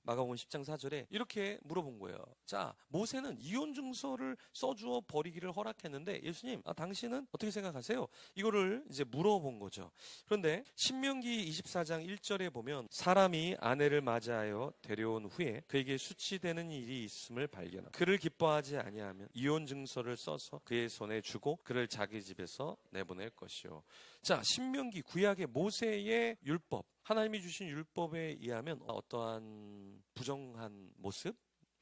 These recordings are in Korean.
마가복음 10장 4절에 이렇게 물어본 거예요. 자, 모세는 이혼 증서를 써주어 버리기를 허락했는데 예수님, 당신은 어떻게 생각하세요? 이거를 이제 물어본 거죠. 그런데 신명기 24장 1절에 보면 사람이 아내를 맞이하여 데려온 후에 그에게 수치되는 일이 있음을 발견하고 그를 기뻐하지 아니하면 이혼 증서를 써서 그의 손에 주고 그를 자기 집에서 내보낼 것이요. 자, 신명기 구약의 모세의 율법, 하나님이 주신 율법에 의하면 어떠한 부정한 모습,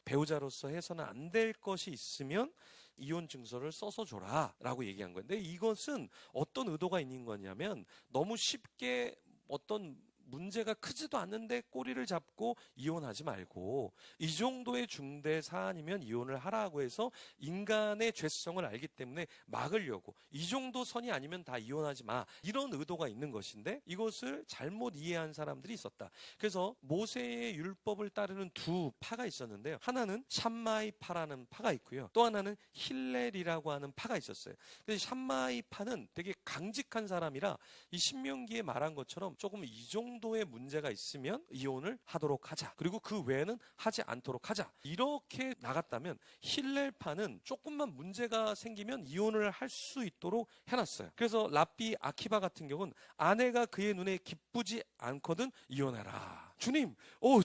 배우자로서 해서는 안 될 것이 있으면 이혼 증서를 써서 줘라 라고 얘기한 건데, 이것은 어떤 의도가 있는 거냐면 너무 쉽게 어떤 문제가 크지도 않는데 꼬리를 잡고 이혼하지 말고 이 정도의 중대 사안이면 이혼을 하라고 해서 인간의 죄성을 알기 때문에 막으려고, 이 정도 선이 아니면 다 이혼하지 마, 이런 의도가 있는 것인데 이것을 잘못 이해한 사람들이 있었다. 그래서 모세의 율법을 따르는 두 파가 있었는데요. 하나는 샴마이 파라는 파가 있고요. 또 하나는 힐렐이라고 하는 파가 있었어요. 그래서 샴마이 파는 되게 강직한 사람이라 이 신명기에 말한 것처럼 조금 이 정도의 문제가 있으면 이혼을 하도록 하자, 그리고 그 외에는 하지 않도록 하자, 이렇게 나갔다면 힐렐파는 조금만 문제가 생기면 이혼을 할 수 있도록 해놨어요. 그래서 랍비 아키바 같은 경우는 아내가 그의 눈에 기쁘지 않거든 이혼해라. 주님,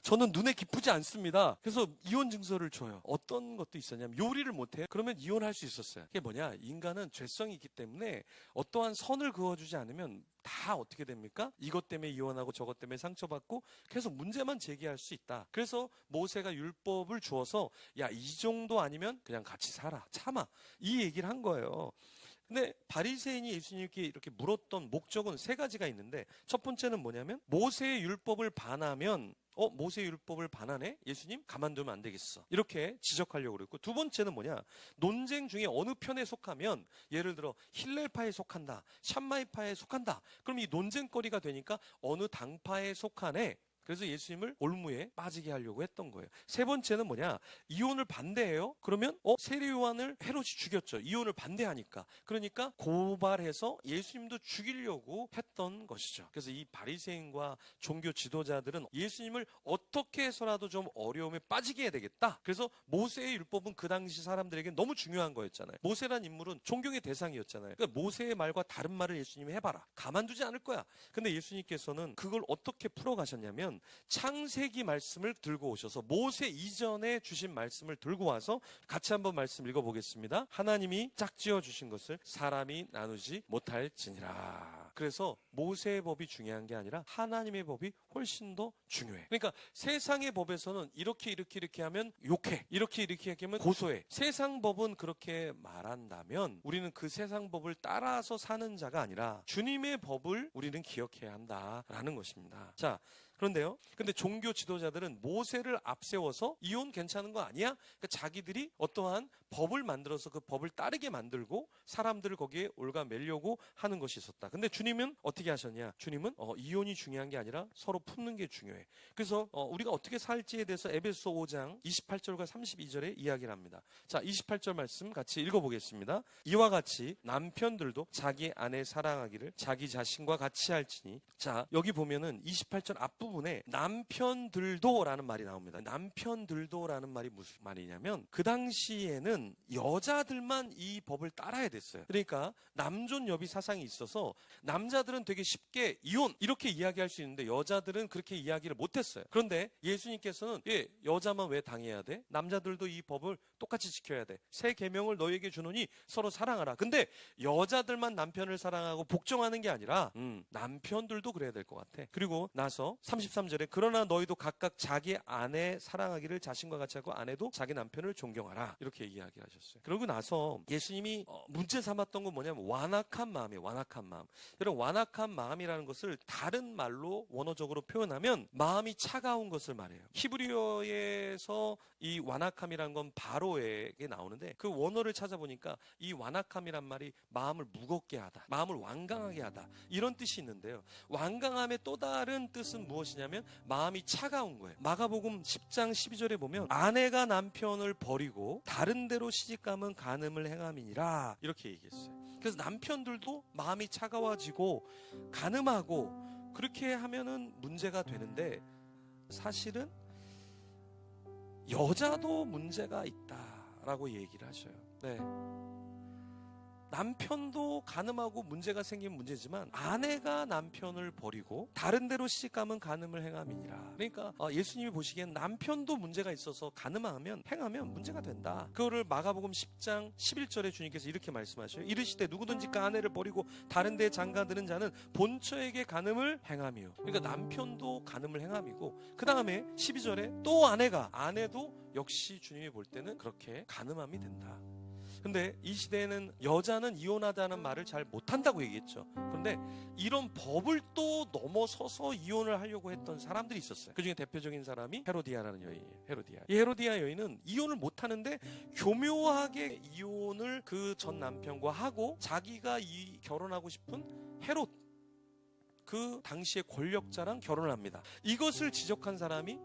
저는 눈에 기쁘지 않습니다. 그래서 이혼 증서를 줘요. 어떤 것도 있었냐면 요리를 못해요. 그러면 이혼할 수 있었어요. 그게 뭐냐, 인간은 죄성이 있기 때문에 어떠한 선을 그어주지 않으면 다 어떻게 됩니까? 이것 때문에 이혼하고 저것 때문에 상처받고 계속 문제만 제기할 수 있다. 그래서 모세가 율법을 주어서 야, 이 정도 아니면 그냥 같이 살아, 참아, 이 얘기를 한 거예요. 근데 바리새인이 예수님께 이렇게 물었던 목적은 세 가지가 있는데, 첫 번째는 뭐냐면 모세의 율법을 반하면 모세의 율법을 반하네? 예수님 가만두면 안 되겠어, 이렇게 지적하려고 그랬고, 두 번째는 뭐냐, 논쟁 중에 어느 편에 속하면, 예를 들어 힐렐파에 속한다, 샴마이파에 속한다, 그럼 이 논쟁거리가 되니까 어느 당파에 속하네, 그래서 예수님을 올무에 빠지게 하려고 했던 거예요. 세 번째는 뭐냐, 이혼을 반대해요? 그러면 세례 요한을 헤롯이 죽였죠. 이혼을 반대하니까. 그러니까 고발해서 예수님도 죽이려고 했던 것이죠. 그래서 이 바리새인과 종교 지도자들은 예수님을 어떻게 해서라도 좀 어려움에 빠지게 해야 되겠다. 그래서 모세의 율법은 그 당시 사람들에게 너무 중요한 거였잖아요. 모세란 인물은 존경의 대상이었잖아요. 그러니까 모세의 말과 다른 말을 예수님이 해봐라, 가만두지 않을 거야. 근데 예수님께서는 그걸 어떻게 풀어가셨냐면 창세기 말씀을 들고 오셔서 모세 이전에 주신 말씀을 들고 와서 같이 한번 말씀 읽어보겠습니다. 하나님이 짝지어 주신 것을 사람이 나누지 못할지니라. 그래서 모세의 법이 중요한 게 아니라 하나님의 법이 훨씬 더 중요해. 그러니까 세상의 법에서는 이렇게 하면 욕해, 이렇게 하면 고소해. 세상 법은 그렇게 말한다면 우리는 그 세상 법을 따라서 사는 자가 아니라 주님의 법을 우리는 기억해야 한다라는 것입니다. 자, 그런데요, 근데 종교 지도자들은 모세를 앞세워서 이혼 괜찮은 거 아니야? 그러니까 자기들이 어떠한 법을 만들어서 그 법을 따르게 만들고 사람들을 거기에 올가매려고 하는 것이 있었다. 근데 주님은 어떻게 하셨냐? 주님은 이혼이 중요한 게 아니라 서로 품는 게 중요해. 그래서 우리가 어떻게 살지에 대해서 에베소 5장 28절과 32절에 이야기를 합니다. 자, 28절 말씀 같이 읽어보겠습니다. 이와 같이 남편들도 자기 아내 사랑하기를 자기 자신과 같이 할지니. 자, 여기 보면은 28절 앞부분에 남편들도라는 말이 나옵니다. 남편들도라는 말이 무슨 말이냐면 그 당시에는 여자들만 이 법을 따라야 됐어요. 그러니까 남존여비 사상이 있어서 남자들은 되게 쉽게 이혼 이렇게 이야기할 수 있는데 여자들은 그렇게 이야기를 못했어요. 그런데 예수님께서는 여자만 왜 당해야 돼? 남자들도 이 법을 똑같이 지켜야 돼. 새 계명을 너에게 주노니 서로 사랑하라. 근데 여자들만 남편을 사랑하고 복종하는 게 아니라 남편들도 그래야 될 것 같아. 그리고 나서 33절에 그러나 너희도 각각 자기 아내 사랑하기를 자신과 같이 하고 아내도 자기 남편을 존경하라, 이렇게 이야기를 하셨어요. 그러고 나서 예수님이 문제 삼았던 건 뭐냐면 완악한 마음이에요. 완악한 마음. 여러분, 완악한 마음이라는 것을 다른 말로 원어적으로 표현하면 마음이 차가운 것을 말해요. 히브리어에서 이 완악함이라는 건 바로에게 나오는데 그 원어를 찾아보니까 이 완악함이란 말이 마음을 무겁게 하다, 마음을 완강하게 하다, 이런 뜻이 있는데요. 완강함의 또 다른 뜻은 무엇이냐면 마음이 차가운 거예요. 마가복음 10장 12절에 보면 아내가 남편을 버리고 다른 데로 시집가면 간음을 행함이니라, 이렇게 얘기했어요. 그래서 남편들도 마음이 차가워지고 간음하고 그렇게 하면은 문제가 되는데, 사실은 여자도 문제가 있다라고 얘기를 하셔요. 네. 남편도 간음하고 문제가 생기면 문제지만 아내가 남편을 버리고 다른 데로 시집가면 간음을 행함이니라. 그러니까 예수님이 보시기엔 남편도 문제가 있어서 행하면 문제가 된다. 그거를 마가복음 10장 11절에 주님께서 이렇게 말씀하셔요. 이르시되 누구든지 그 아내를 버리고 다른 데에 장가드는 자는 본처에게 간음을 행함이요. 그러니까 남편도 간음을 행함이고, 그 다음에 12절에 또 아내도 역시 주님이 볼 때는 그렇게 간음함이 된다. 근데 이 시대에는 여자는 이혼하다는 말을 잘 못한다고 얘기했죠. 그런데 이런 법을 또 넘어서서 이혼을 하려고 했던 사람들이 있었어요. 그 중에 대표적인 사람이 헤로디아라는 여인이에요. 이 헤로디아 여인은 이혼을 못하는데 교묘하게 이혼을 그 전 남편과 하고 자기가 결혼하고 싶은 헤롯, 그 당시의 권력자랑 결혼을 합니다. 이것을 지적한 사람이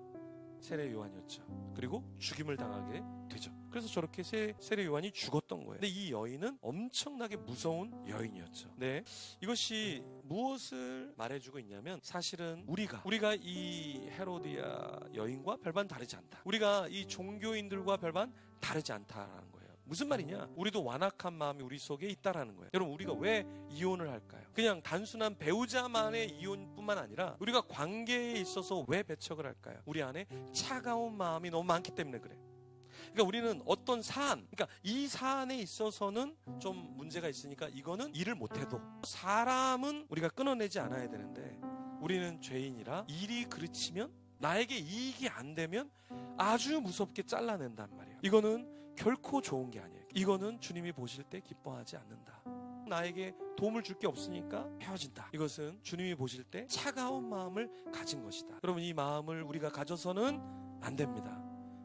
세례 요한이었죠. 그리고 죽임을 당하게 되죠. 그래서 저렇게 세례 요한이 죽었던 거예요. 근데 이 여인은 엄청나게 무서운 여인이었죠. 네, 이것이 무엇을 말해주고 있냐면, 사실은 우리가 이 헤로디아 여인과 별반 다르지 않다. 우리가 이 종교인들과 별반 다르지 않다라는 거예요. 무슨 말이냐? 우리도 완악한 마음이 우리 속에 있다라는 거예요. 여러분, 우리가 왜 이혼을 할까요? 그냥 단순한 배우자만의 이혼뿐만 아니라 우리가 관계에 있어서 왜 배척을 할까요? 우리 안에 차가운 마음이 너무 많기 때문에 그래. 그러니까 우리는 어떤 그러니까 이 사안에 있어서는 좀 문제가 있으니까 이거는 일을 못해도, 사람은 우리가 끊어내지 않아야 되는데 우리는 죄인이라 일이 그르치면, 나에게 이익이 안 되면 아주 무섭게 잘라낸단 말이에요. 이거는 결코 좋은 게 아니에요. 이거는 주님이 보실 때 기뻐하지 않는다. 나에게 도움을 줄 게 없으니까 헤어진다. 이것은 주님이 보실 때 차가운 마음을 가진 것이다. 여러분, 이 마음을 우리가 가져서는 안 됩니다.